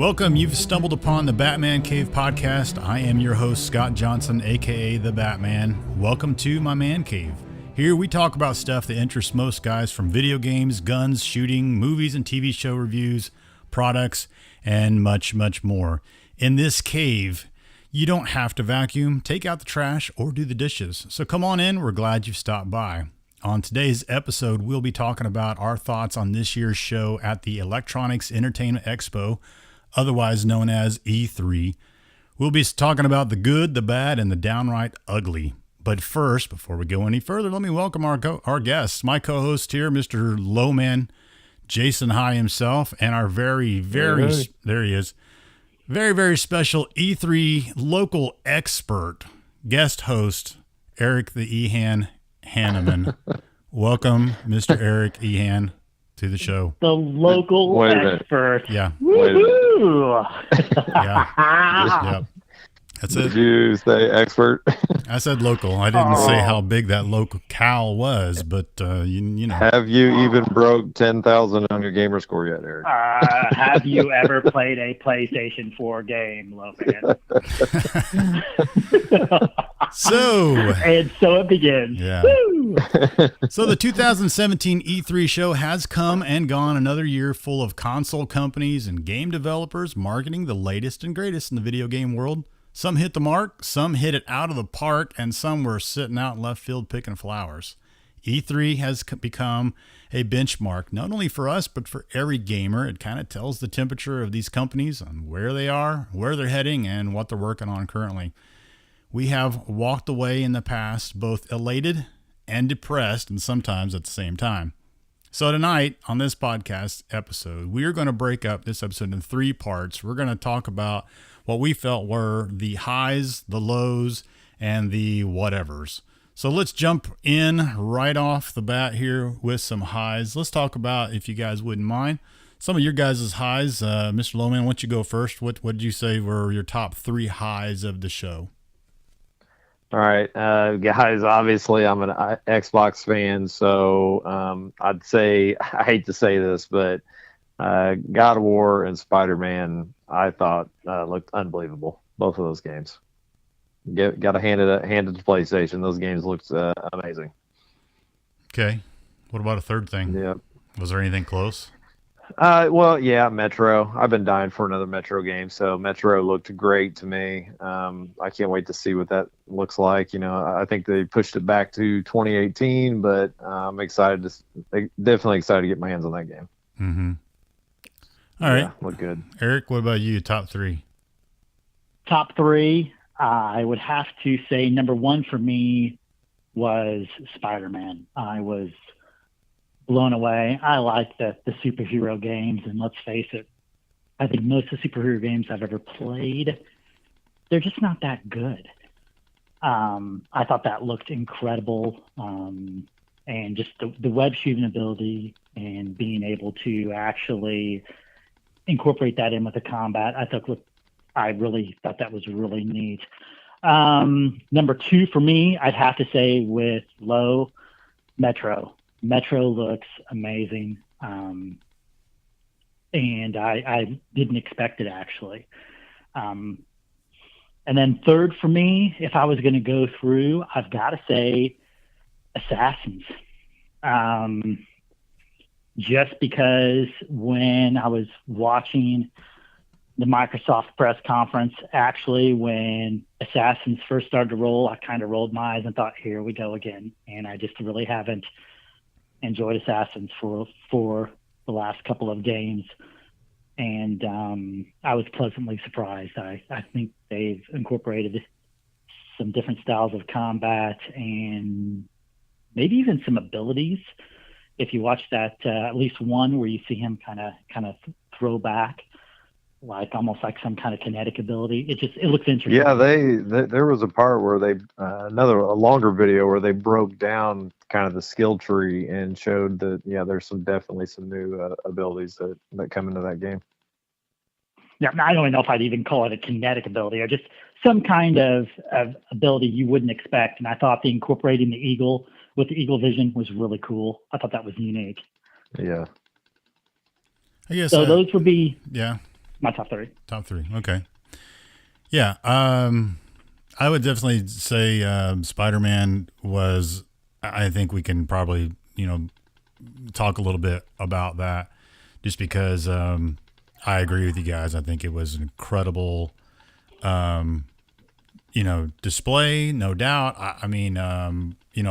Welcome. You've stumbled upon the Batman Cave podcast. I am your host, Scott Johnson, aka The Batman. Welcome to my man cave. Here we talk about stuff that interests most guys, from video games, guns, shooting, movies and TV show reviews, products, and much, much more. In this cave, you don't have to vacuum, take out the trash, or do the dishes. So come on in. We're glad you've stopped by. On today's episode, we'll be talking about our thoughts on this year's show at the Electronics Entertainment Expo, otherwise known as E3. We'll be talking about the good, the bad, and the downright ugly. But first, before we go any further, let me welcome our guests. My co-host here, Mr. Lowman, Jason High himself, and our there he is, very special E3 local expert, guest host, Eric the Ehan Hanneman. Welcome, Mr. Eric Ehan, to the show. The local expert. Yeah. Woo-hoo! Yeah. Yep. That's it. Did you say expert? I said local. I didn't say how big that local cow was, but you know. Have you even broke 10,000 on your gamer score yet, Eric? Have you ever played a PlayStation 4 game, Logan? And so it begins. Yeah. So the 2017 E3 show has come and gone. Another year full of console companies and game developers marketing the latest and greatest in the video game world. Some hit the mark, some hit it out of the park, and some were sitting out in left field picking flowers. E3 has become a benchmark, not only for us, but for every gamer. It kind of tells the temperature of these companies on where they are, where they're heading, and what they're working on currently. We have walked away in the past both elated and depressed, and sometimes at the same time. So tonight on this podcast episode, we are going to break up this episode in 3 parts. We're going to talk about what we felt were the highs, the lows, and the whatevers. So let's jump in right off the bat here with some highs. Let's talk about, if you guys wouldn't mind, some of your guys' highs. Mr. Lowman, why don't you go first? What did you say were your top 3 highs of the show? All right, guys, obviously I'm an Xbox fan, so I'd say, I hate to say this, but God of War and Spider-Man, I thought looked unbelievable. Both of those games. Got to hand it to PlayStation. Those games looked amazing. Okay. What about a third thing? Yeah. Was there anything close? Well, yeah, Metro. I've been dying for another Metro game, so Metro looked great to me. I can't wait to see what that looks like. You know, I think they pushed it back to 2018, but I'm definitely excited to get my hands on that game. Mm-hmm. All right. Yeah, look good. Eric, what about you? Top 3? Top 3, I would have to say number 1 for me was Spider-Man. I was blown away. I like the superhero games, and let's face it, I think most of the superhero games I've ever played, they're just not that good. I thought that looked incredible, and just the web shooting ability and being able to actually incorporate that in with the combat, I really thought that was really neat. Number 2 for me, I'd have to say with low, Metro. Metro looks amazing, and I didn't expect it, actually. And then 3rd for me, if I was going to go through, I've got to say Assassins. Just because when I was watching the Microsoft press conference, actually, when Assassins first started to roll, I kind of rolled my eyes and thought, here we go again. And I just really haven't enjoyed Assassins for the last couple of games. And I was pleasantly surprised. I think they've incorporated some different styles of combat and maybe even some abilities. If you watch that, at least one where you see him kind of throw back, like almost like some kind of kinetic ability. It looks interesting. Yeah, there was a part where they a longer video where they broke down kind of the skill tree and showed that there's definitely some new abilities that come into that game. Yeah, I don't even know if I'd even call it a kinetic ability or just some kind of ability you wouldn't expect. And I thought the incorporating the eagle with the eagle vision was really cool. I thought that was unique. Yeah. I guess so. Those would be. Yeah. my top three. Top three. Okay. Yeah. I would definitely say Spider-Man was. I think we can probably talk a little bit about that, just because I agree with you guys. I think it was an incredible, display, no doubt. I mean,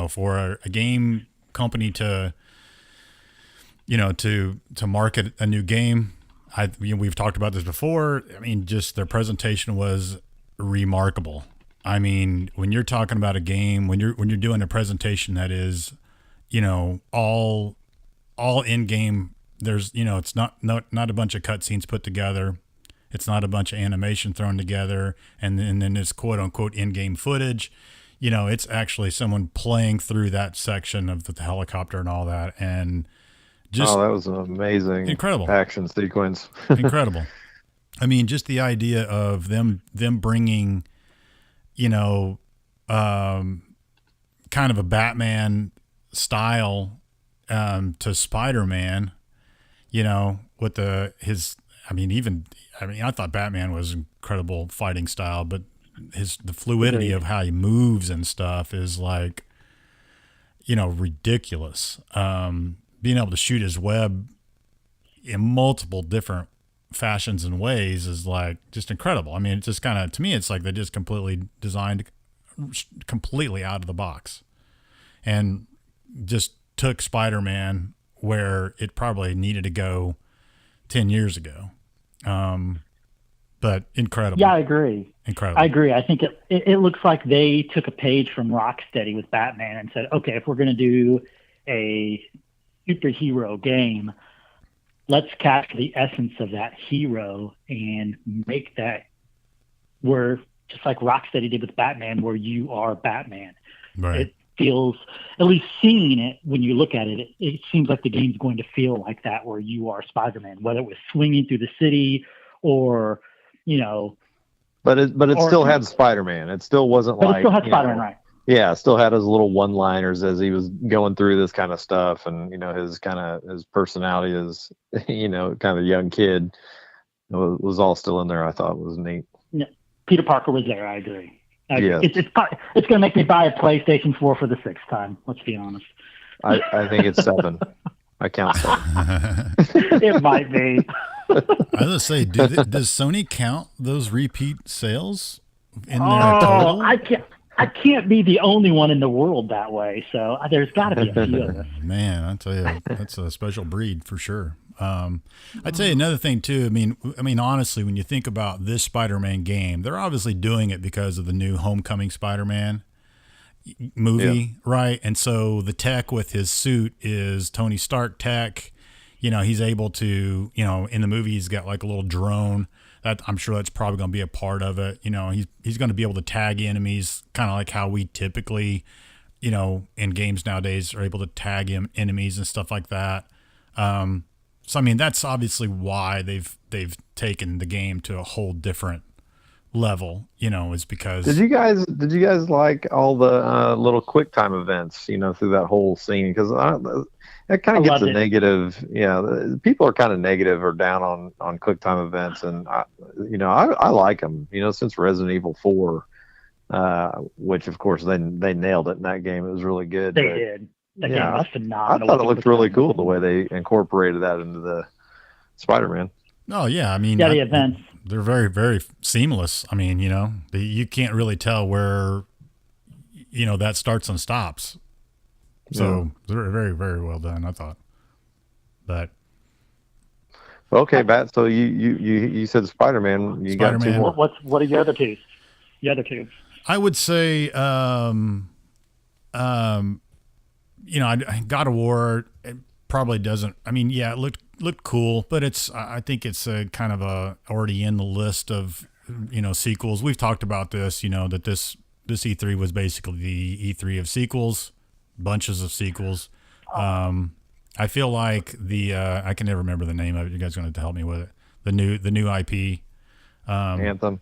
for a game company to market a new game. We've talked about this before. I mean, just their presentation was remarkable. I mean, when you're talking about a game, when you're doing a presentation that is, all in game. There's, it's not a bunch of cutscenes put together. It's not a bunch of animation thrown together, and then it's quote unquote in game footage. It's actually someone playing through that section of the helicopter and all that, and just that was an amazing, incredible action sequence. Incredible. I mean, just the idea of them bringing, kind of a Batman style to Spider-Man, with I thought Batman was incredible fighting style, but the fluidity of how he moves and stuff is like, ridiculous. Being able to shoot his web in multiple different fashions and ways is like just incredible. I mean, it's just kind of, to me, it's like they just completely designed completely out of the box and just took Spider-Man where it probably needed to go 10 years ago. But incredible. Yeah, I agree. Incredible. I agree. I think it looks like they took a page from Rocksteady with Batman and said, okay, if we're going to do a superhero game, let's capture the essence of that hero and make that where, just like Rocksteady did with Batman, where you are Batman. Right. It feels, at least seeing it, when you look at it, it seems like the game's going to feel like that, where you are Spider-Man, whether it was swinging through the city or, But it still had Spider-Man. It still wasn't but like, it still had Spider-Man, right? Yeah, still had his little one-liners as he was going through this kind of stuff, and his personality as kind of a young kid was all still in there. I thought was neat. Yeah. Peter Parker was there. I agree. Yes. It's going to make me buy a PlayStation 4 for the sixth time. Let's be honest. I think it's 7. I count 7. It might be. I was gonna say, does Sony count those repeat sales in their total? I can't be the only one in the world that way. So there's got to be a few of us. Man, I tell you, that's a special breed for sure. I'd say another thing too. I mean, honestly, when you think about this Spider-Man game, they're obviously doing it because of the new Homecoming Spider-Man movie, right? And so the tech with his suit is Tony Stark tech. He's able to, in the movie, he's got like a little drone. That I'm sure that's probably going to be a part of it. He's going to be able to tag enemies, kind of like how we typically, in games nowadays are able to tag enemies and stuff like that. So I mean, that's obviously why they've taken the game to a whole different level. Is because did you guys like all the little QuickTime events? Through that whole scene, because that kind of gets a negative. Yeah, people are kind of negative or down on QuickTime events, and I like them. Since Resident Evil 4, which of course they nailed it in that game. It was really good. They did. That game was phenomenal. I thought it looked really cool the way they incorporated that into the Spider-Man. Oh yeah, I mean, the events. They're very, very seamless. I mean, you can't really tell where, that starts and stops. So they're very, very well done, I thought. But okay, Bat. So you said Spider-Man. You got two more. What are your other two? The other two. I would say, God of War. It probably doesn't. I mean, yeah, it looked cool, but I think it's a kind of already in the list of sequels. We've talked about this. That this E3 was basically the E3 of sequels. Bunches of sequels. I feel like I can never remember the name of it. You guys are going to have to help me with it. The new IP. Anthem.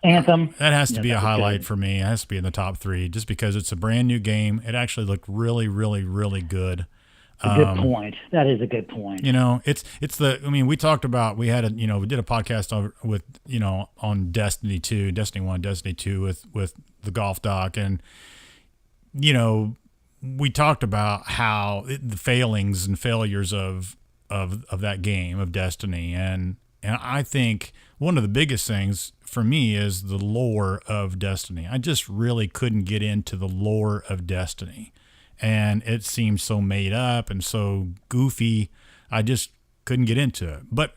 That has to be a highlight for me. It has to be in the top 3 just because it's a brand new game. It actually looked really, really, really good. Good point. That is a good point. You know, we talked about, we did a podcast on Destiny 2, Destiny 1, Destiny 2 with the golf doc. And, you know, we talked about how the failings and failures of that game of Destiny. And I think one of the biggest things for me is the lore of Destiny. I just really couldn't get into the lore of Destiny. And it seemed so made up and so goofy. I just couldn't get into it. But,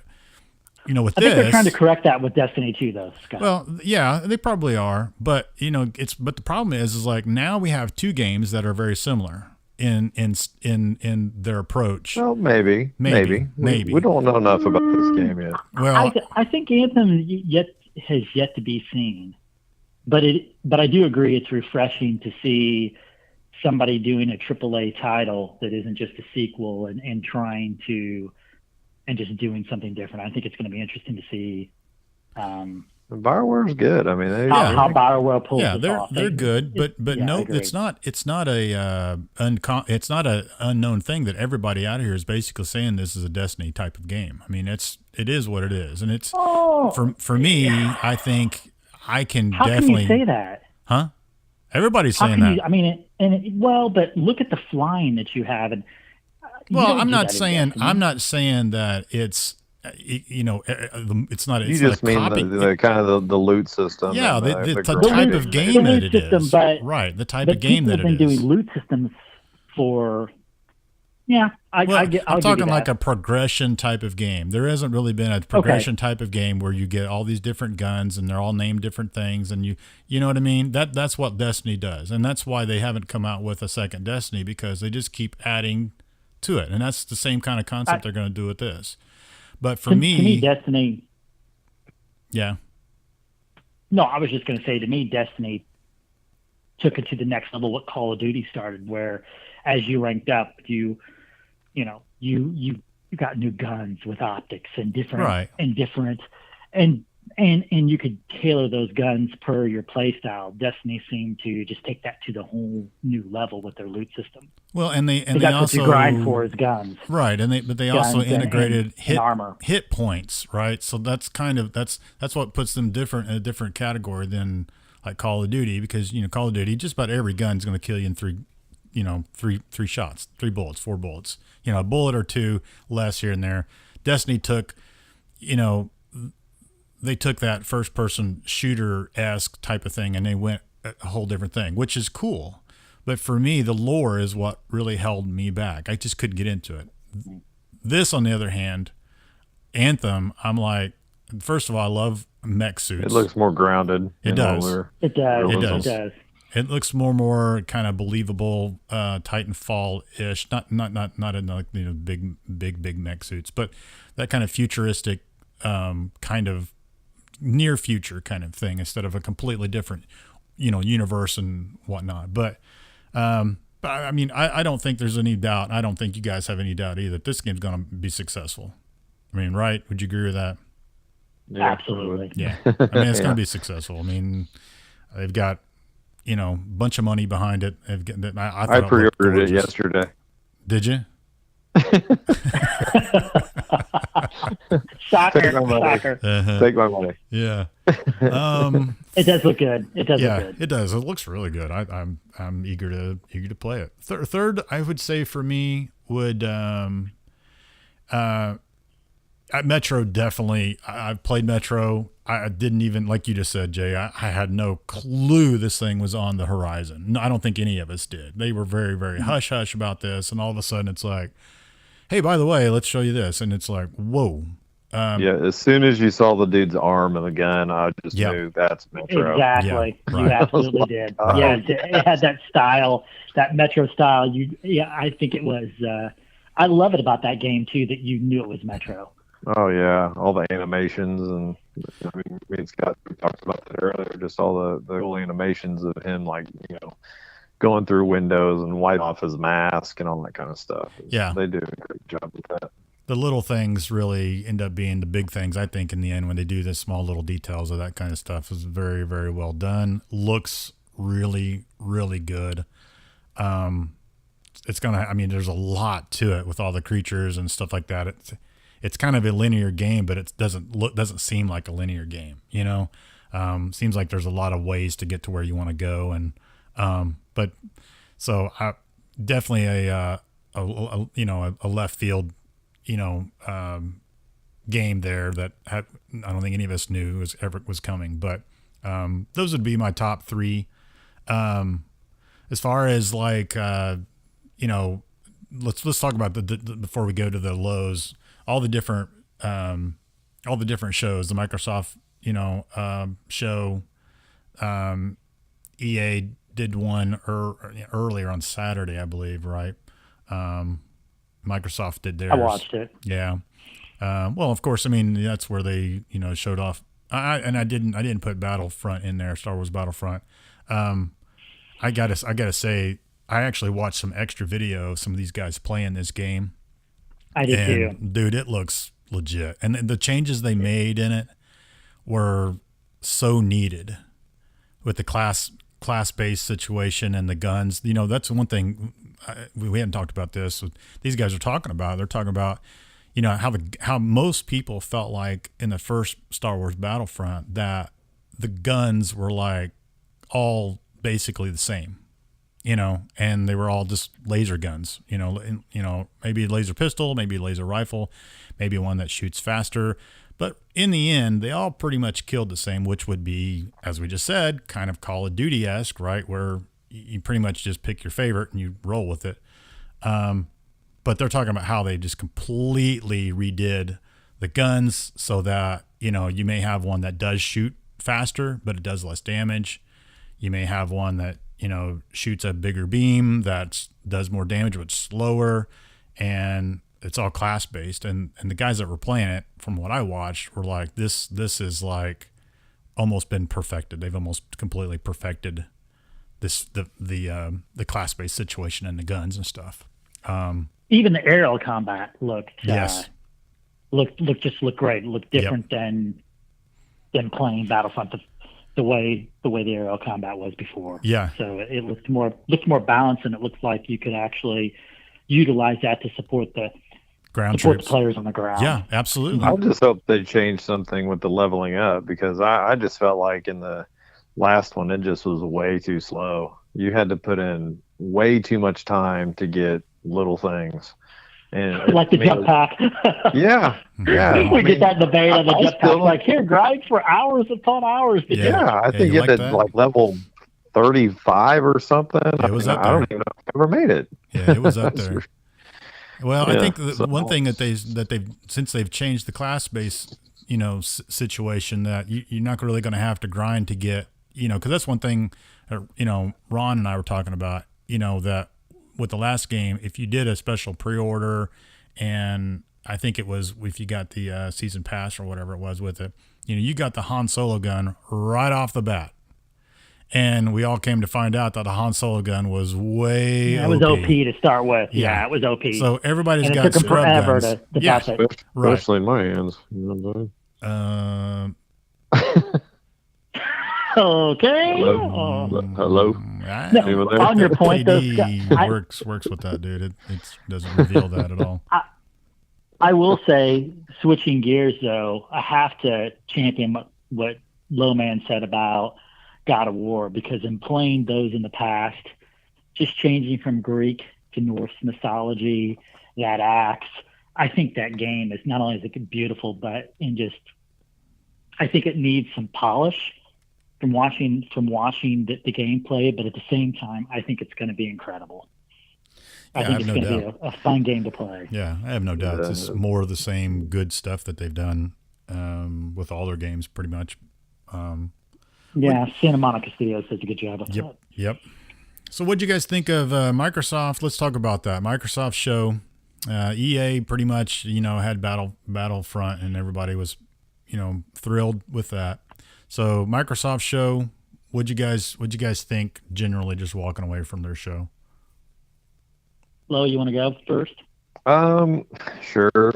you know, with I think they're trying to correct that with Destiny 2, though, Scott. Well, yeah, they probably are. But, you know, but the problem is like now we have two games that are very similar in their approach. Well, maybe. We don't know enough about this game yet. Well, I think Anthem has yet to be seen. But I do agree it's refreshing to see somebody doing a AAA title that isn't just a sequel and trying to and just doing something different. I think it's going to be interesting to see. BioWare's good. I mean, how BioWare pulls it off. They're good, but no, it's not a unknown thing that everybody out here is basically saying this is a Destiny type of game. I mean, it is what it is, and it's for me. I think I can definitely. How can you say that? Huh? Everybody's saying that. But look at the flying that you have, and I'm not saying that it's it's not. You just mean the kind of the loot system. Yeah, the type of game that it is. Right, the type of game that it is. People have been doing loot systems for. Yeah, I'm talking like a progression type of game. There hasn't really been a progression type of game where you get all these different guns and they're all named different things, and you know what I mean? That's what Destiny does, and that's why they haven't come out with a second Destiny, because they just keep adding to it, and that's the same kind of concept they're going to do with this. But to me, Destiny. Yeah. No, I was just going to say, to me, Destiny took it to the next level. What Call of Duty started, where as you ranked up, you got new guns with optics and different and you could tailor those guns per your play style. Destiny seemed to just take that to the whole new level with their loot system. Well, and they that's also what you grind for is guns, right? And they also integrated armor, hit points, right? So that's that's what puts them different in a different category than like Call of Duty, because Call of Duty, just about every gun's going to kill you in three shots, 3 bullets, 4 bullets. A bullet or 2 less here and there. Destiny took, they took that first person shooter-esque type of thing and they went a whole different thing, which is cool. But for me, the lore is what really held me back. I just couldn't get into it. This, on the other hand, Anthem, I'm like, first of all, I love mech suits. It looks more grounded. It does. It does. It looks more kind of believable, Titanfall-ish. Not in like big mech suits, but that kind of futuristic, kind of near future kind of thing, instead of a completely different, universe and whatnot. But I mean, I don't think there's any doubt. I don't think you guys have any doubt either that this game's going to be successful. I mean, right? Would you agree with that? Yeah, absolutely. Yeah. I mean, it's going to be successful. I mean, they've got, a bunch of money behind it. I pre-ordered it yesterday. Did you? Soccer. Take my money. Yeah. It does look good. It does look good. It does. It looks really good. I'm eager to play it. Third, I would say for me would Metro, definitely. I've played Metro. I didn't even, like you just said, Jay, I had no clue this thing was on the horizon. No, I don't think any of us did. They were very, very hush-hush about this, and all of a sudden it's like, hey, by the way, let's show you this. And it's like, whoa. As soon as you saw the dude's arm and the gun, I just knew that's Metro. Exactly. Yeah, right. You absolutely did. It had that style, that Metro style. I think it was, I love it about that game, too, that you knew it was Metro. Oh, yeah. All the animations, and I mean, we talked about that earlier, just all the cool animations of him, like, going through windows and wiping off his mask and all that kind of stuff. Yeah. They do a great job with that. The little things really end up being the big things, I think, in the end, when they do the small little details of that kind of stuff. Is very, very well done. Looks really, really good. it's gonna. I mean, there's a lot to it with all the creatures and stuff like that. It's kind of a linear game, but it doesn't seem like a linear game. You know, seems like there's a lot of ways to get to where you want to go, and but so I definitely a left field, game there that I don't think any of us knew was coming, but those would be my top three. As far as like let's talk about the before we go to the lows, all the different shows, the Microsoft show. EA did one earlier on Saturday, I believe, right? Microsoft did theirs. I watched it. Yeah. Well, of course, I mean, that's where they, showed off. I didn't put Battlefront in there, Star Wars Battlefront. I gotta say, I actually watched some extra video of some of these guys playing this game. I did too. Dude, it looks legit. And the changes they made in it were so needed with the class-based situation and the guns. That's one thing we hadn't talked about this. These guys are talking about. They're talking about, how most people felt like in the first Star Wars Battlefront that the guns were like all basically the same, and they were all just laser guns, maybe a laser pistol, maybe a laser rifle, maybe one that shoots faster. But in the end, they all pretty much killed the same, which would be, as we just said, kind of Call of Duty-esque, right? Where you pretty much just pick your favorite and you roll with it. But they're talking about how they just completely redid the guns so that, you may have one that does shoot faster, but it does less damage. You may have one that, shoots a bigger beam that does more damage, but slower. And it's all class based. And the guys that were playing it, from what I watched, were like, this is like almost been perfected. They've almost completely perfected the class based situation and the guns and stuff. Even the aerial combat looked looked great. It looked different than playing Battlefront the way the aerial combat was before. Yeah. So it looked more balanced, and it looked like you could actually utilize that to support the players on the ground. Yeah, absolutely. I just hope they change something with the leveling up, because I just felt like in the last one it just was way too slow. You had to put in way too much time to get little things. And like the jetpack. Yeah. We get that debate on the jetpack. Like, here, grind for hours upon hours. Yeah, I think you had to like level 35 or something. It was up there. I don't even know if I ever made it. Yeah, it was up there. Well, I think one thing that they've since they've changed the class-based, situation, that you're not really going to have to grind to get, because that's one thing, Ron and I were talking about, that with the last game, if you did a special pre-order, and I think it was if you got the season pass or whatever it was with it, you got the Han Solo gun right off the bat. And we all came to find out that the Han Solo gun was way OP. It was OP to start with. Yeah, it was OP. So everybody's got scrub guns. Especially in my hands. Okay. Hello. No, on your point, though, works with that, dude. It doesn't reveal that at all. I will say, switching gears though, I have to champion what Lowman said about God of War, because in playing those in the past, just changing from Greek to Norse mythology, that axe, I think that game is not only is it beautiful, but I think it needs some polish from watching the gameplay, but at the same time, I think it's going to be incredible. I think it's going to be a fun game to play. Yeah, I have no doubt. It's just more of the same good stuff that they've done with all their games, pretty much. Santa Monica Studios does a good job of that. Yep. So what'd you guys think of Microsoft? Let's talk about that. Microsoft show. EA pretty much, had Battlefront, and everybody was, thrilled with that. So Microsoft show, what'd you guys think generally, just walking away from their show? Lo, you want to go first? Sure.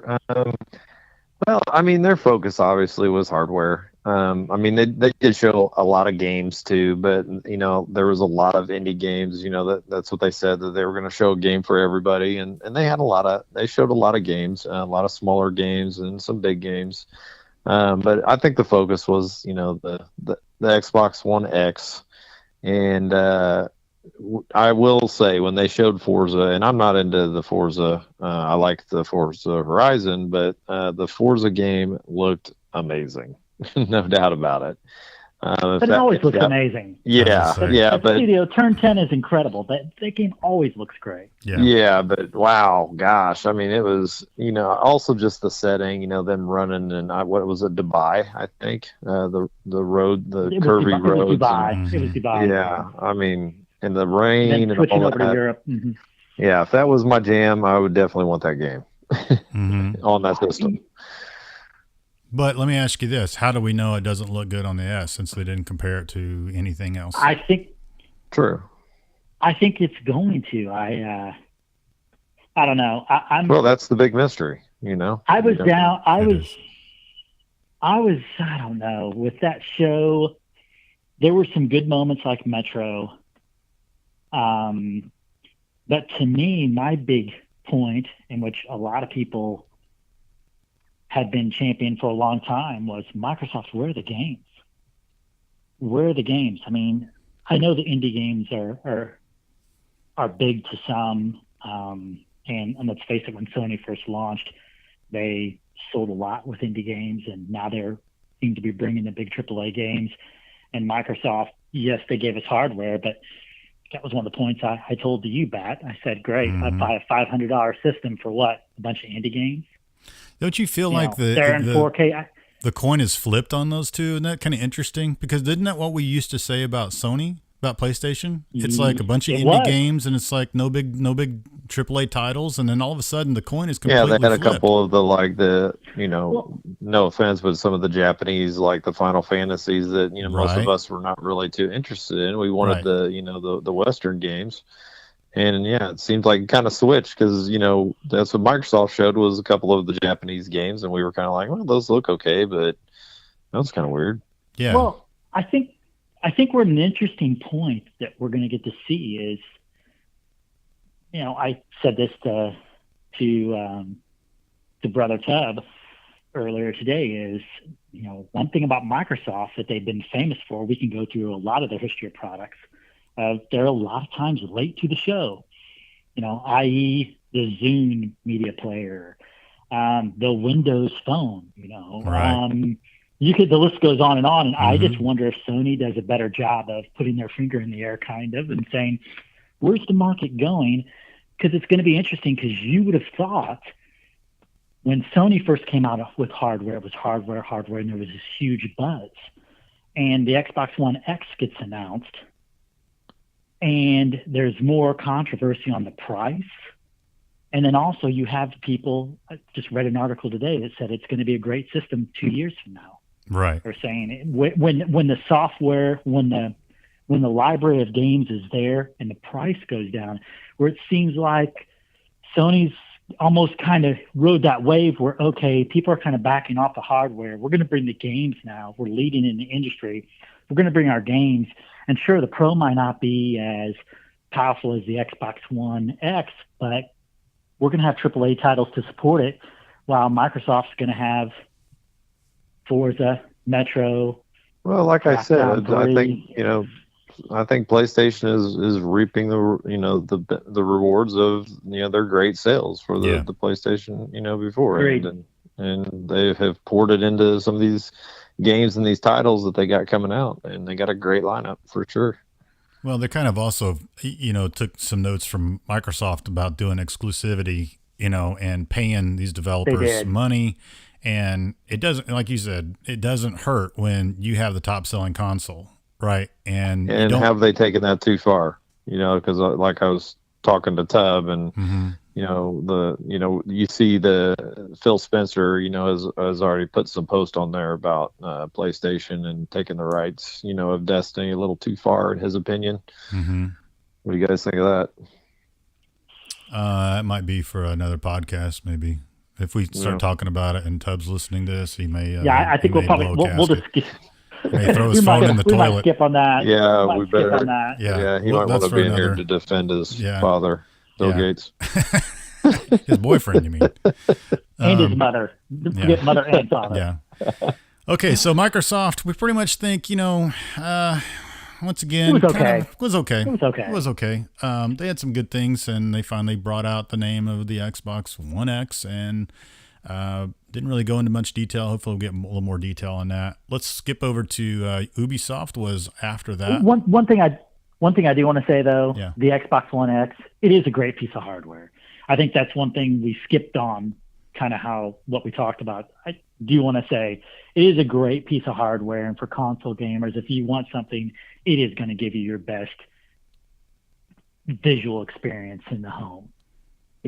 Well, I mean, their focus obviously was hardware. I mean, they did show a lot of games too, but there was a lot of indie games. That's what they said, that they were going to show a game for everybody, and they showed a lot of games, a lot of smaller games and some big games. But I think the focus was the Xbox One X, and I will say, when they showed Forza, and I'm not into the Forza, I like the Forza Horizon, but the Forza game looked amazing. No doubt about it. But it always looks amazing. Yeah, That studio, Turn 10 is incredible. That game always looks great. Yeah, but wow, gosh, I mean, it was, also just the setting, them running, and what was it, Dubai, I think, the road, the curvy roads. It was Dubai. Yeah, I mean, and the rain and and switching all over that. to Europe. Mm-hmm. Yeah, if that was my jam, I would definitely want that game on that system. But let me ask you this: how do we know it doesn't look good on the S, since they didn't compare it to anything else? True. I think it's going to. I don't know. Well, that's the big mystery, I was down. I don't know. With that show, there were some good moments like Metro. But to me, my big point, in which a lot of people had been championed for a long time, was Microsoft, where are the games? Where are the games? I mean, I know the indie games are big to some, and let's face it, when Sony first launched, they sold a lot with indie games, and now they're seem to be bringing the big AAA games. And Microsoft, yes, they gave us hardware, but that was one of the points I told to you, Bat. I said, great, I'd buy a $500 system for what? A bunch of indie games? Don't you feel like they're in 4K? The coin is flipped on those two? Isn't that kind of interesting? Because isn't that what we used to say about Sony, about PlayStation? It's like a bunch of indie games, and it's like no big AAA titles, and then all of a sudden the coin is completely flipped. Yeah, they had flipped. a couple of no offense, but some of the Japanese, like the Final Fantasies that most of us were not really too interested in. We wanted the Western games. And yeah, it seemed like it kind of switched, because that's what Microsoft showed, was a couple of the Japanese games, and we were kind of like, well, those look okay, but that was kind of weird. Yeah. Well, I think we're at an interesting point that we're going to get to see is, I said this to Brother Tubb earlier today, is one thing about Microsoft that they've been famous for. We can go through a lot of their history of products. They're a lot of times late to the show, i.e. the Zune media player, the Windows Phone, Right. The list goes on. And I just wonder if Sony does a better job of putting their finger in the air, kind of, and saying, where's the market going? Because it's going to be interesting, because you would have thought when Sony first came out with hardware, it was hardware, and there was this huge buzz. And the Xbox One X gets announced, and there's more controversy on the price. And then also you have people, I just read an article today that said it's going to be a great system 2 years from now. Right. They're saying when the software, when the library of games is there and the price goes down, where it seems like Sony's almost kind of rode that wave where, okay, people are kind of backing off the hardware. We're going to bring the games now. We're leading in the industry. We're going to bring our games. And sure, the Pro might not be as powerful as the Xbox One X, but we're going to have AAA titles to support it, while Microsoft's going to have Forza, Metro. Well, like I said, I think PlayStation is reaping the rewards of their great sales for the PlayStation before, and they have poured it into some of these games and these titles that they got coming out, and they got a great lineup for sure. Well, they kind of also, took some notes from Microsoft about doing exclusivity, and paying these developers money. And it doesn't, like you said, it doesn't hurt when you have the top selling console, right? And have they taken that too far? Because like I was talking to Tubb, and you see the Phil Spencer, has already put some post on there about PlayStation and taking the rights, of Destiny a little too far in his opinion. Mm-hmm. What do you guys think of that? It might be for another podcast, maybe. If we start talking about it and Tubbs listening to this, he may. I think we'll probably we'll just may throw his phone in the we toilet. Might skip on that. Yeah, we better. On that. Yeah, he might want to be in here to defend his father, Bill Gates. His boyfriend, you mean? And his mother. Forget mother and father. Yeah. Okay, so Microsoft, we pretty much think, once again, it was okay. It was okay. They had some good things, and they finally brought out the name of the Xbox One X, and didn't really go into much detail. Hopefully we'll get a little more detail on that. Let's skip over to Ubisoft was after that. One thing I do want to say, though, the Xbox One X, it is a great piece of hardware. I think that's one thing we skipped on, kind of what we talked about. I do want to say it is a great piece of hardware, and for console gamers, if you want something, it is going to give you your best visual experience in the home,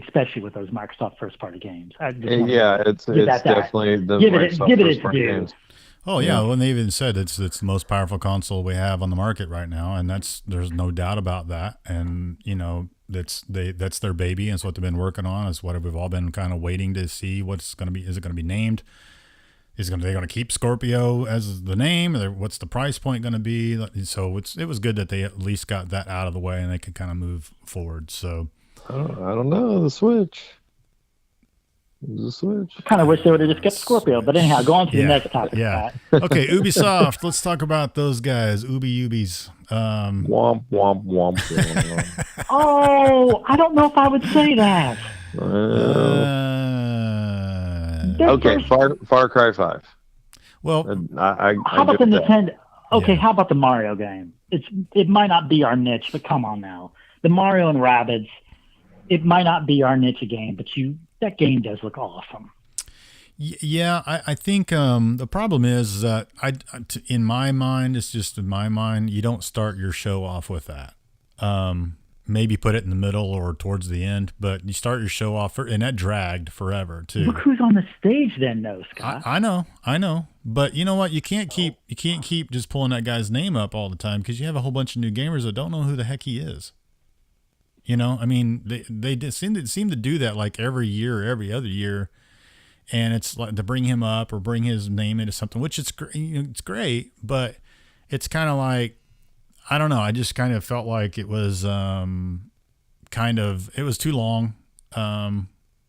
especially with those Microsoft first-party games. It's definitely the Microsoft first-party games. Oh yeah, well, they even said it's the most powerful console we have on the market right now, and there's no doubt about that. And that's their baby, and it's what they've been working on. It's what we've all been kind of waiting to see. What's going to be? Is it going to be named? They're going to keep Scorpio as the name? What's the price point going to be? So it was good that they at least got that out of the way and they could kind of move forward. So I don't know, the Switch. I kind of wish they would have just kept Scorpio, but anyhow, go on to the next topic. Yeah. Okay, Ubisoft. Let's talk about those guys, Ubies. Womp womp womp womp. Oh, I don't know if I would say that. Okay, Far Cry 5. Well, how about the Nintendo? Okay, how about the Mario game? It might not be our niche, but come on now, the Mario and Rabbids. It might not be our niche game, but that game does look awesome. Yeah, I think the problem is that in my mind, it's just in my mind, you don't start your show off with that. Maybe put it in the middle or towards the end, but you start your show off, and that dragged forever too. Look who's on the stage then, though, Scott. I know, but you know what? You can't keep just pulling that guy's name up all the time because you have a whole bunch of new gamers that don't know who the heck he is. I mean, they seem to do that like every year or every other year, and it's like to bring him up or bring his name into something, which it's great, but it's kind of like, I don't know. I just kind of felt like it was it was too long.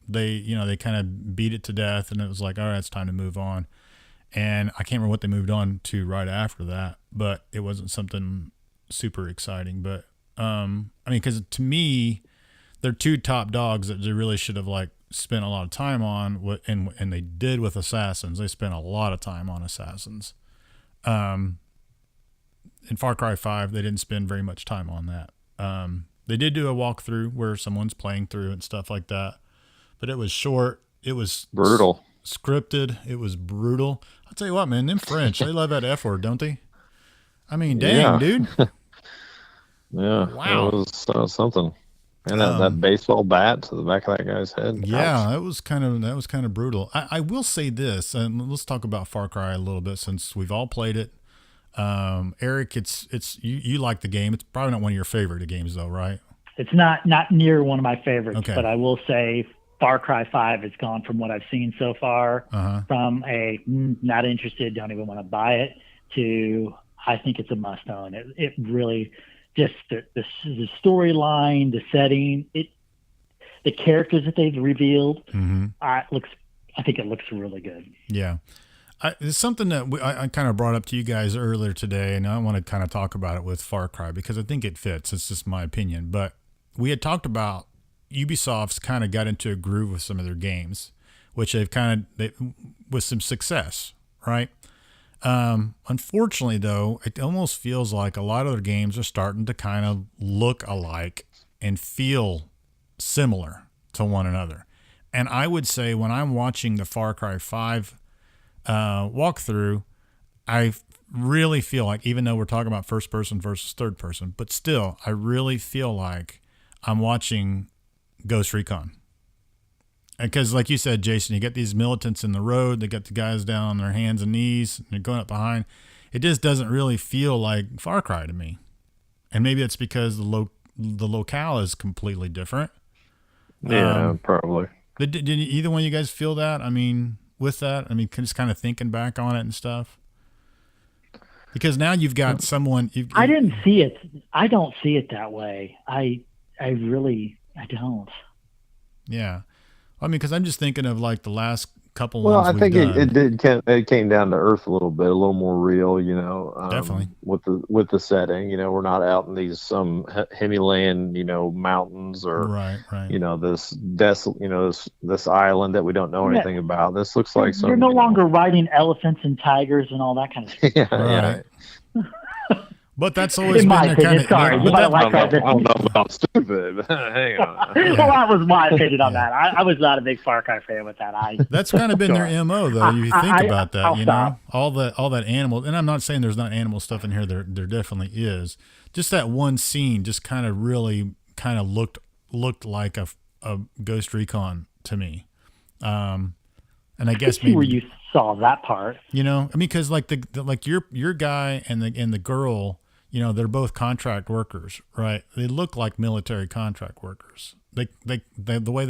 They kind of beat it to death, and it was like, all right, it's time to move on. And I can't remember what they moved on to right after that, but it wasn't something super exciting. But because to me, they're two top dogs that they really should have spent a lot of time on. And they did with Assassins. They spent a lot of time on Assassins. In Far Cry 5, they didn't spend very much time on that. They did do a walkthrough where someone's playing through and stuff like that, but it was short. It was brutal, scripted. It was brutal. I'll tell you what, man, them French, they love that F word, don't they? I mean, dang, dude. Yeah. Wow. It was something. And that baseball bat to the back of that guy's head. Yeah, that was kind of brutal. I will say this, and let's talk about Far Cry a little bit since we've all played it. Eric, it's you like the game. It's probably not one of your favorite games though, right? It's not near one of my favorites, okay. But I will say Far Cry 5 has gone from what I've seen so far from a not interested, don't even want to buy it, to I think it's a must own. It really just the storyline, the setting, the characters that they've revealed, I think it looks really good. Yeah. It's something that I kind of brought up to you guys earlier today, and I want to kind of talk about it with Far Cry because I think it fits. It's just my opinion. But we had talked about Ubisoft's kind of got into a groove with some of their games, which they've with some success, right? Unfortunately, though, it almost feels like a lot of their games are starting to kind of look alike and feel similar to one another. And I would say when I'm watching the Far Cry 5 walkthrough, I really feel like, even though we're talking about first person versus third person, but still, I really feel like I'm watching Ghost Recon. Because like you said, Jason, you get these militants in the road, they got the guys down on their hands and knees, and they're going up behind. It just doesn't really feel like Far Cry to me. And maybe it's because the locale is completely different. Yeah, probably. But did either one of you guys feel that? I mean, with that, I mean, just kind of thinking back on it and stuff. Because now you've got someone. I didn't see it. I don't see it that way. I don't. Yeah, I mean, because I'm just thinking of like the last couple Well, ones I we've think done. it came down to earth a little bit, a little more real, Definitely. with the setting. We're not out in these Himalayan, mountains or Right. this this island that we don't know anything about. This looks like You're no longer riding elephants and tigers and all that kind of stuff. Yeah, Right. But that's always In been my their opinion, kind of. sorry, you might like I that. don't know if I'm stupid, but hang on. Well, that was my opinion on that. I was not a big Far Cry fan with that. That's kind of been Sure. their MO, though. You think about that, I'll stop. all that animal, and I'm not saying there's not animal stuff in here. There definitely is. Just that one scene, just kind of really kind of looked like a Ghost Recon to me. And I guess see where you saw that part. I mean, because like like your guy and the girl, they're both contract workers, right? They look like military contract workers. They the way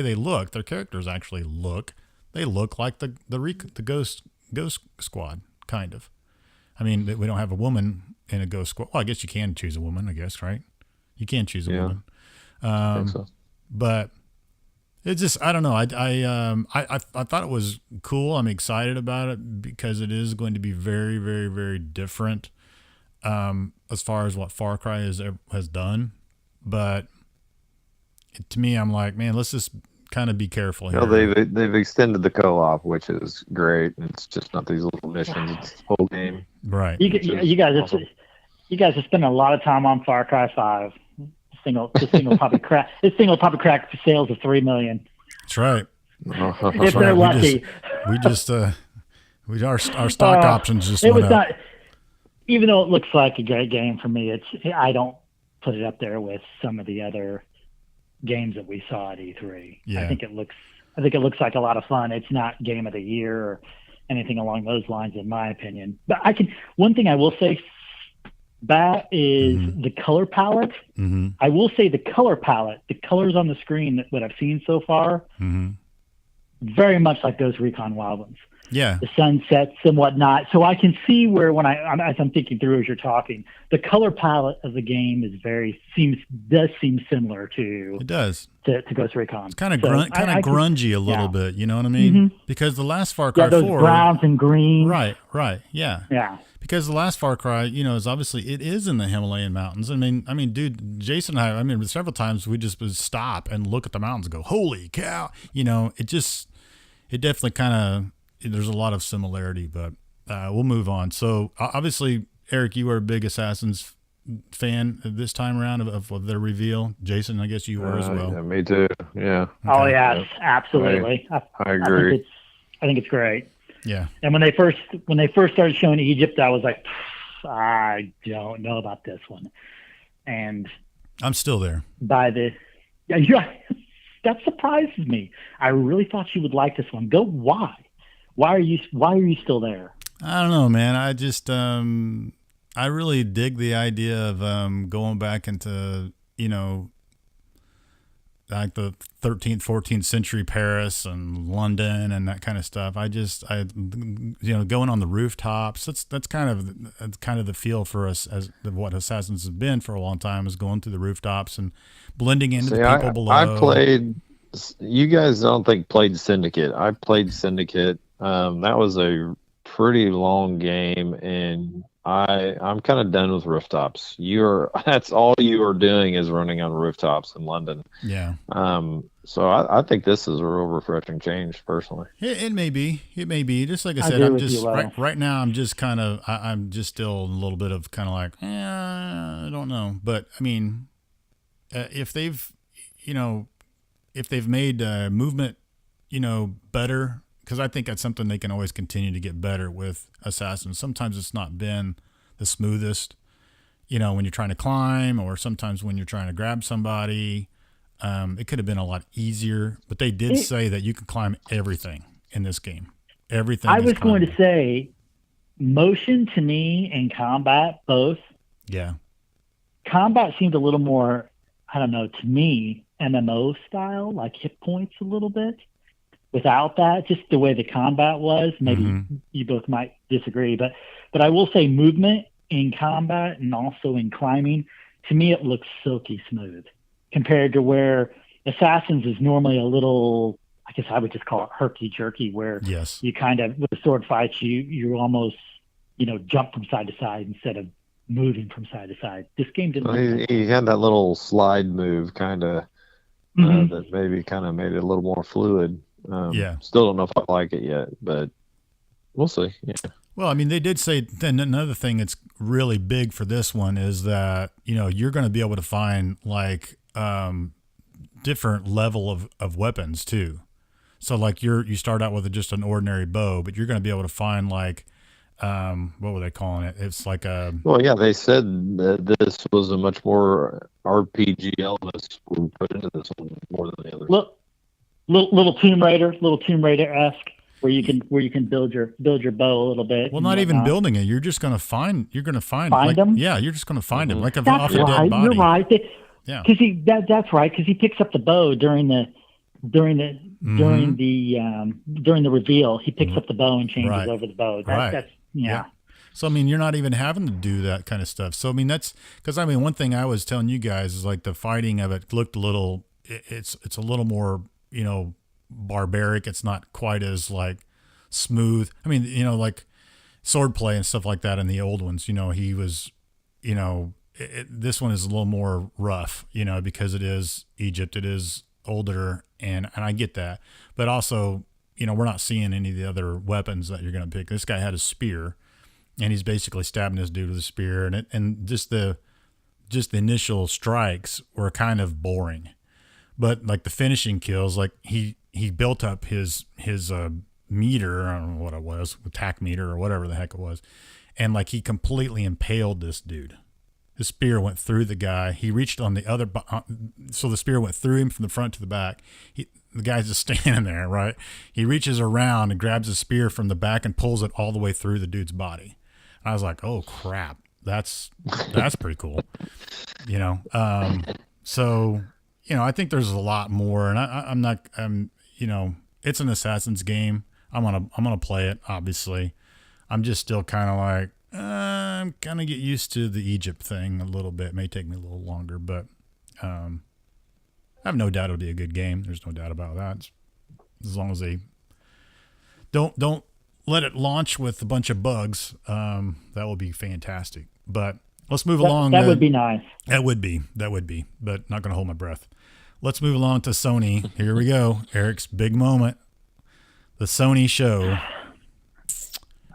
they look, their characters actually look. They look like the Ghost Squad, kind of. I mean, we don't have a woman in a Ghost Squad. Well, I guess you can choose a woman, I guess, right? You can choose a woman. I think so. But it's just, I don't know. I thought it was cool. I'm excited about it because it is going to be very, very, very different as far as what Far Cry has done. But to me, I'm like, man, let's just kind of be careful here. They've extended the co-op, which is great. It's just not these little missions; it's the whole game. Right. You guys are spending a lot of time on Far Cry 5. This thing will probably crack. This thing will probably crack sales of 3 million. That's right. If they're lucky. Our stock options just it went was up. not. Even though it looks like a great game for me, I don't put it up there with some of the other games that we saw at E3. Yeah. I think it looks like a lot of fun. It's not game of the year or anything along those lines, in my opinion. But one thing I will say, that is the color palette. Mm-hmm. I will say the color palette, the colors on the screen that what I've seen so far, very much like those Recon Wildlands. Yeah. The sunsets and whatnot. So I can see where as I'm thinking through as you're talking, the color palette of the game does seem similar to. It does. To Ghost Recon. It's kind of grungy a little bit. You know what I mean? Mm-hmm. Because the last Far Cry those 4, browns and greens. Right. Yeah. Yeah. Because the last Far Cry, is obviously it is in the Himalayan mountains. I mean, dude, Jason and I several times we just would stop and look at the mountains and go, holy cow. It definitely kind of, there's a lot of similarity, but we'll move on. So obviously, Eric, you were a big Assassin's fan this time around of their reveal. Jason, I guess you were as well. Yeah, me too. Yeah. Okay. Oh yes, absolutely. I agree. I think it's great. Yeah. And when they first started showing Egypt, I was like, I don't know about this one. And I'm still there. That surprises me. I really thought you would like this one. Why? Why are you still there? I don't know, man. I just I really dig the idea of going back into, like the 13th, 14th century Paris and London and that kind of stuff. Going on the rooftops. That's kind of the feel for us as what Assassins have been for a long time, is going through the rooftops and blending into the people below. I played. You guys don't think played Syndicate? I played Syndicate. That was a pretty long game, and I'm kind of done with rooftops. That's all you are doing is running on rooftops in London. Yeah. So I think this is a real refreshing change, personally. It may be. Just like I said, I'm just right now. I'm just kind of. I'm just still a little bit of kind of like, I don't know. But I mean, if they've made movement, better. Because I think that's something they can always continue to get better with Assassins. Sometimes it's not been the smoothest, when you're trying to climb, or sometimes when you're trying to grab somebody. It could have been a lot easier, but they did say that you can climb everything in this game. Everything. I was going to say, motion to me and combat both. Yeah. Combat seemed a little more, I don't know, to me, MMO style, like hit points a little bit. Without that, just the way the combat was, maybe you both might disagree, but I will say movement in combat and also in climbing, to me, it looks silky smooth compared to where Assassins is normally a little, I guess I would just call it herky jerky, where Yes. you kind of, with the sword fights, you almost, jump from side to side instead of moving from side to side. This game didn't. Well, he had that little slide move kind of that maybe kind of made it a little more fluid. Yeah. Still don't know if I like it yet, but we'll see. Yeah. Well, I mean, they did say then another thing that's really big for this one is that, you're going to be able to find like different level of weapons too. So like you start out with just an ordinary bow, but you're going to be able to find like, what were they calling it? It's like a. Well, yeah, they said that this was a much more RPG elements were put into this one more than the others. Look, little Tomb Raider-esque, where you can build your bow a little bit. Well, not even building it. You're just going to find. You're going to find like, them. Yeah, you're just going to find them like that's off a right. dead body. You're right. Yeah. Because that's right. Because he picks up the bow during the reveal. He picks up the bow and changes over the bow. That's yeah. So I mean, you're not even having to do that kind of stuff. So I mean, that's because one thing I was telling you guys is like the fighting of it looked a little. It's a little more barbaric. It's not quite as like smooth. I mean, like swordplay and stuff like that in the old ones. He was, this one is a little more rough. Because it is Egypt. It is older, and I get that, but also. We're not seeing any of the other weapons that you're going to pick. This guy had a spear, and he's basically stabbing this dude with a spear, and just the initial strikes were kind of boring, but like the finishing kills, like he built up his meter, I don't know what it was, attack meter or whatever the heck it was, and like he completely impaled this dude. His spear went through the guy. He reached on the other, so the spear went through him from the front to the back. The guy's just standing there, right? He reaches around and grabs a spear from the back and pulls it all the way through the dude's body. And I was like, oh crap, that's pretty cool. So, I think there's a lot more, and it's an Assassin's game. I'm going to play it. Obviously I'm just still kind of like, I'm kind of get used to the Egypt thing a little bit. It may take me a little longer, but, I have no doubt it'll be a good game. There's no doubt about that. As long as they don't let it launch with a bunch of bugs, that will be fantastic. But let's move along. That would be nice. That would be, but not going to hold my breath. Let's move along to Sony. Here we go. Eric's big moment. The Sony show.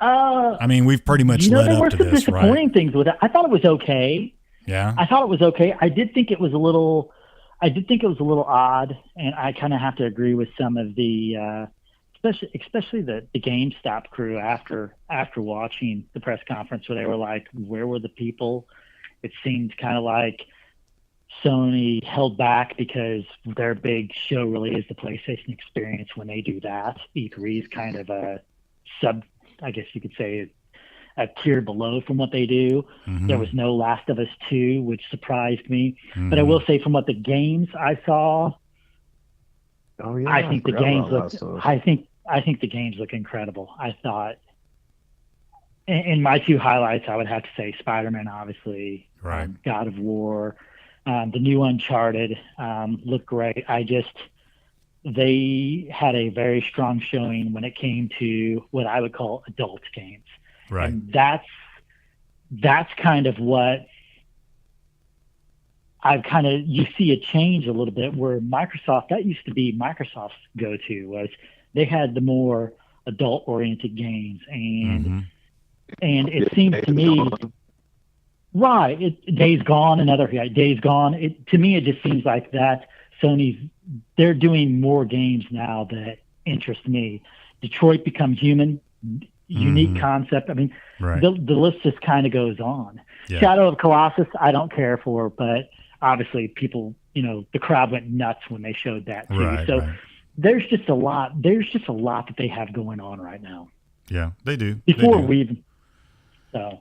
I mean, we've pretty much led up to this, right? There were some disappointing things with it. I thought it was okay. Yeah. I thought it was okay. I did think it was a little odd, and I kind of have to agree with some of the, especially the GameStop crew after watching the press conference where they were like, where were the people? It seemed kind of like Sony held back because their big show really is the PlayStation experience when they do that. E3 is kind of a I guess you could say, a tier below from what they do. Mm-hmm. There was no Last of Us 2, which surprised me. Mm-hmm. But I will say from what the games I saw, I think the games look. I think the games look incredible. I thought, in my two highlights, I would have to say Spider-Man, obviously, right. God of War, the new Uncharted looked great. They had a very strong showing when it came to what I would call adult games. Right. And that's kind of what you see a change a little bit where Microsoft, that used to be Microsoft's go-to, was they had the more adult-oriented games. And it seems to me, right, Days Gone, Days Gone. To me, it just seems like that they're doing more games now that interest me. Detroit Become Human, unique concept. I mean, right. the list just kind of goes on. Yeah. Shadow of Colossus, I don't care for, but obviously people, the crowd went nuts when they showed that too. Right, so right. There's just a lot that they have going on right now. Yeah, they do. They do.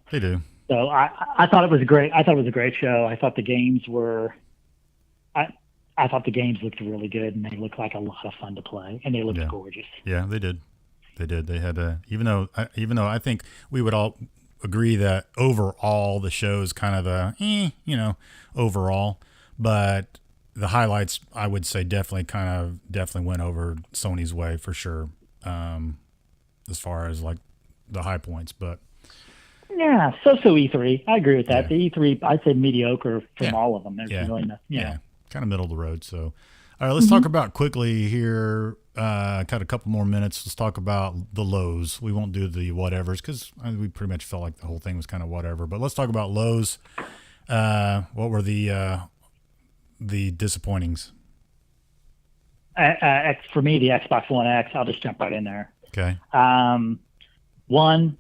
They do. So I thought it was great. I thought it was a great show. I thought the games were. I thought the games looked really good, and they looked like a lot of fun to play, and they looked Yeah. gorgeous. Yeah, they did. They did. They had even though I think we would all agree that overall the show is kind of overall, but the highlights I would say definitely went over Sony's way for sure. As far as like the high points, but Yeah, so E3. I agree with that. Yeah. The E3, I'd say mediocre from Yeah. all of them. There's Yeah. really no, yeah, kind of middle of the road. So, all right, let's talk about quickly here. Got a couple more minutes. Let's talk about the lows. We won't do the whatevers because we pretty much felt like the whole thing was kind of whatever. But let's talk about lows. What were the disappointings? For me, the Xbox One X. I'll just jump right in there. Okay. One,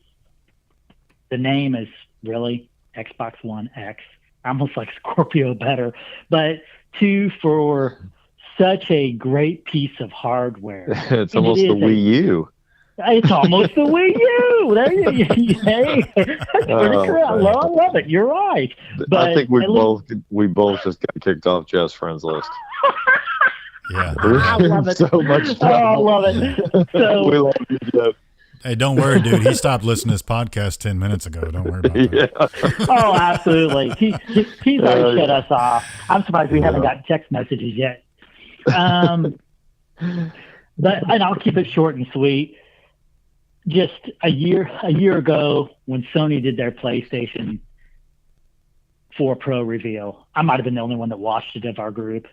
the name is really Xbox One X. I almost like Scorpio better. But two, for such a great piece of hardware. It's almost the Wii U. It's almost the Wii U. There you hey, that's pretty correct. I love it. You're right. But I think we both just got kicked off Jeff's friends list. Yeah. I love it. So much Oh, I love it. So we love you, Jeff. Hey, don't worry, dude. He stopped listening to this podcast 10 minutes ago. Don't worry about that. Yeah. Oh, absolutely. He's already shut us off. I'm surprised we haven't got text messages yet. But and I'll keep it short and sweet. Just a year ago, when Sony did their PlayStation 4 Pro reveal, I might have been the only one that watched it of our group,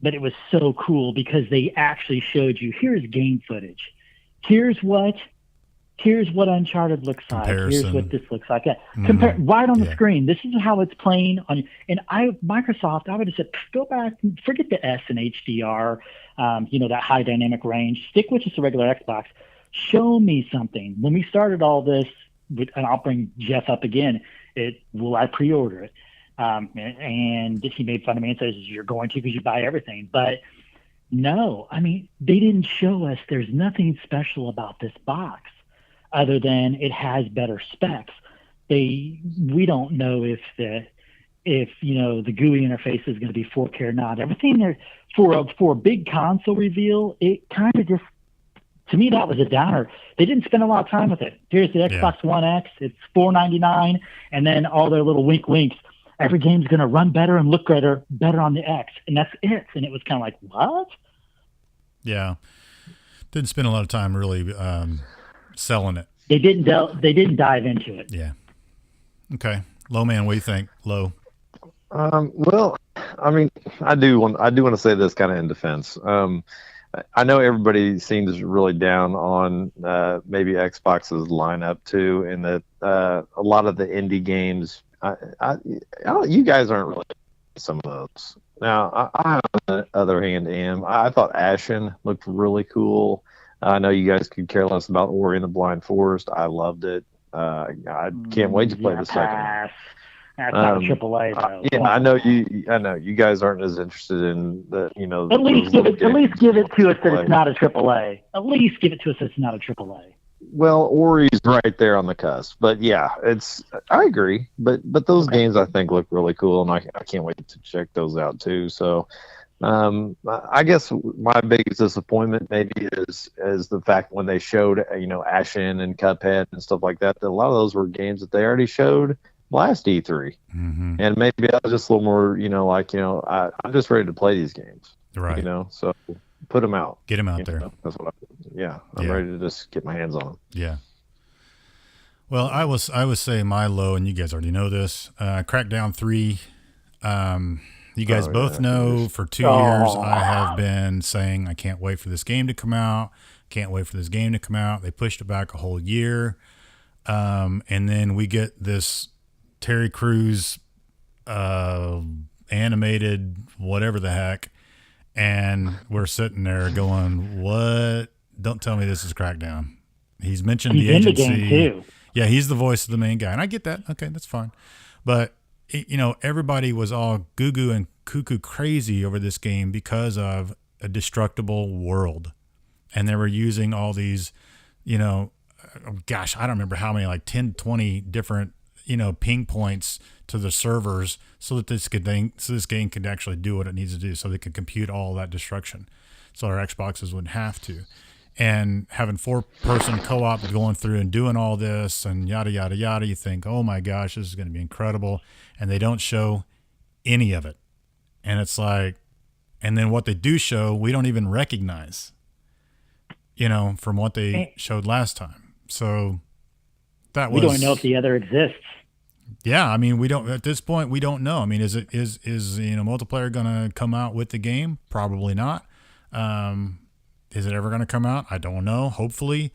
but it was so cool because they actually showed you, here's game footage. Here's what Uncharted looks like. Here's Comparison. what this looks like. Yeah. Compare right on the Yeah. screen. This is how it's playing on. And Microsoft, I would have said, go back and forget the S and HDR, that high dynamic range. Stick with just a regular Xbox. Show me something. When we started all this, and I'll bring Jeff up again. Will I pre-order it? And he made fun of me and says, "You're going to because you buy everything." But no, I mean, they didn't show us. There's nothing special about this box other than it has better specs. We don't know if the GUI interface is going to be 4K or not. Everything there for a big console reveal, it kind of just, to me, that was a downer. They didn't spend a lot of time with it. Here's the Xbox One X. It's $499, and then all their little wink winks. Every game's going to run better and look better on the X, and that's it. And it was kind of like, what? Yeah. Didn't spend a lot of time really selling it. They didn't dive into it. Yeah. Okay. Low man, what do you think? Low. Well, I mean, I do want to say this kind of in defense. I know everybody seems really down on maybe Xbox's lineup too, and that a lot of the indie games. You guys aren't really some of those. Now, I on the other hand I thought Ashen looked really cool. I know you guys could care less about Ori and the Blind Forest. I loved it. I can't wait to play the second one. Pass. That's not a AAA though. Yeah, I know you guys aren't as interested in the At least give it to us that AAA. it's not a AAA. At least give it to us that it's not a AAA. Well, Ori's right there on the cusp, but yeah, I agree. But those games I think look really cool, and I can't wait to check those out too. So, I guess my biggest disappointment maybe is the fact when they showed Ashen and Cuphead and stuff like that a lot of those were games that they already showed last E3, and maybe I was just a little more I'm just ready to play these games, Right. So put them out, Get him out there. That's what I'm ready to just get my hands on them. Yeah. Well, I would say my low, and you guys already know this. Crackdown 3. You guys both know for 2 years I have been saying I can't wait for this game to come out. Can't wait for this game to come out. They pushed it back a whole year, and then we get this Terry Crews animated whatever the heck, and we're sitting there going, "What? Don't tell me this is Crackdown." He's mentioned He's the in the agency. game too. Yeah, he's the voice of the main guy, and I get that. Okay, that's fine. But everybody was all goo and cuckoo crazy over this game because of a destructible world, and they were using all these, I don't remember how many, like 10, 20 different, ping points to the servers so that this game could actually do what it needs to do, so they could compute all that destruction, so our Xboxes wouldn't have to. And having 4-person co-op going through and doing all this and yada yada yada, you think, oh my gosh, this is going to be incredible, and they don't show any of it. And it's like, and then what they do show, we don't even recognize, from what they showed last time. So that was, we don't know if the other exists. Yeah, I mean, we don't at this point. We don't know. I mean, is multiplayer going to come out with the game? Probably not. Is it ever going to come out? I don't know. Hopefully,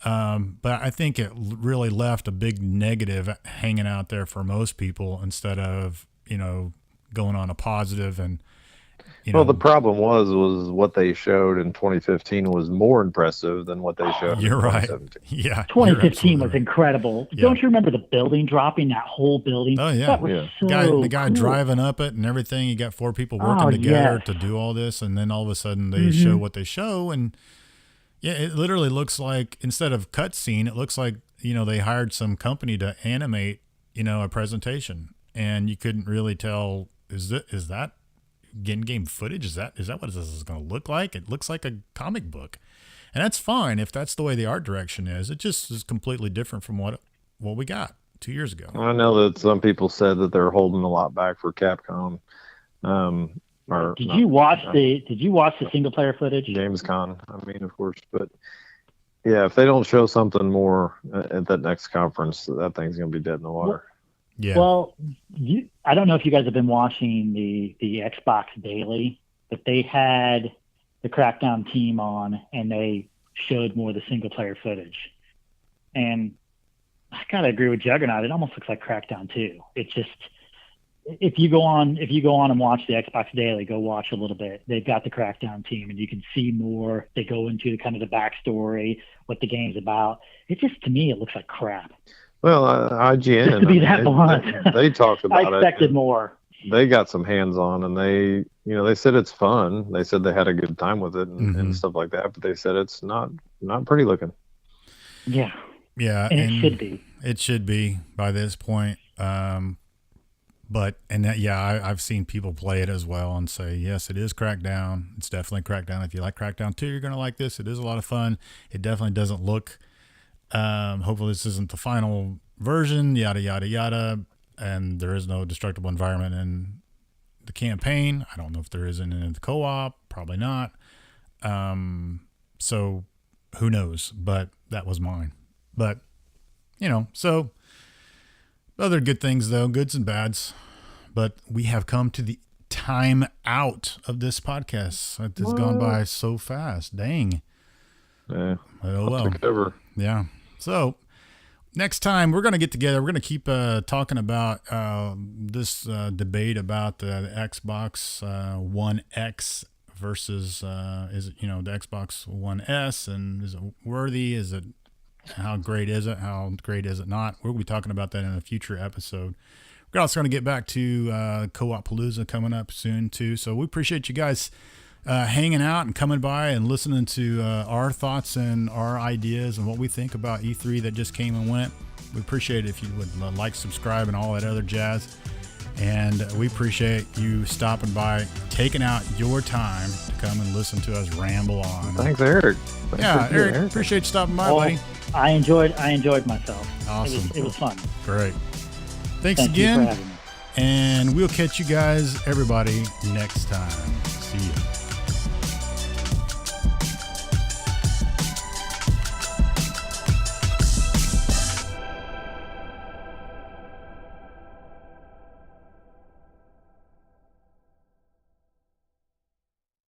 but I think it really left a big negative hanging out there for most people instead of going on a positive. And well, the problem was what they showed in 2015 was more impressive than what they showed. You're in right. 2017. Yeah, 2015 was incredible. Yeah. Don't you remember the building dropping, that whole building? Oh yeah, that was so the guy cool. driving up it and everything. You got 4 people working together yes. to do all this, and then all of a sudden they show what they show, and yeah, it literally looks like, instead of cutscene, it looks like they hired some company to animate a presentation, and you couldn't really tell is that in-game footage? Is that what this is going to look like? It looks like a comic book, and that's fine if that's the way the art direction is. It just is completely different from what we got 2 years ago. I know that some people said that they're holding a lot back for Capcom. Did you watch the single player footage? Gamescom, I mean, of course, but yeah, if they don't show something more at that next conference, that thing's going to be dead in the water. Yeah. Well, I don't know if you guys have been watching the Xbox Daily, but they had the Crackdown team on, and they showed more of the single player footage. And I kind of agree with Juggernaut. It almost looks like Crackdown 2. It's just, if you go on and watch the Xbox Daily, go watch a little bit. They've got the Crackdown team, and you can see more. They go into kind of the backstory, what the game's about. It just, to me, it looks like crap. Well, IGN, Just to be that blunt. they talked about it. I expected more. They got some hands on, and they said it's fun. They said they had a good time with it and stuff like that, but they said it's not pretty looking. Yeah. Yeah. And it should be. It should be by this point. I've seen people play it as well and say, yes, it is Crackdown. It's definitely Crackdown. If you like Crackdown 2, you're going to like this. It is a lot of fun. It definitely doesn't look, hopefully this isn't the final version, yada, yada, yada. And there is no destructible environment in the campaign. I don't know if there is in the co-op. Probably not. So who knows? But that was mine. But, so other good things, though, goods and bads. But we have come to the time out of this podcast. It has gone by so fast. Dang. Yeah. Oh, well. Took over. Yeah. So next time we're going to get together. We're going to keep talking about this debate about the Xbox One X versus is it, the Xbox One S, and is it worthy? Is it, how great is it? How great is it not? We'll be talking about that in a future episode. We're also going to get back to Co-op Palooza coming up soon too. So we appreciate you guys hanging out and coming by and listening to our thoughts and our ideas and what we think about E3 that just came and went. We appreciate it if you would like, subscribe, and all that other jazz. And we appreciate you stopping by, taking out your time to come and listen to us ramble on. Thanks, Eric. Eric, appreciate you stopping by, buddy. I enjoyed myself. Awesome. It was fun. Great. Thank again. You for having me. And we'll catch you guys, everybody, next time. See ya.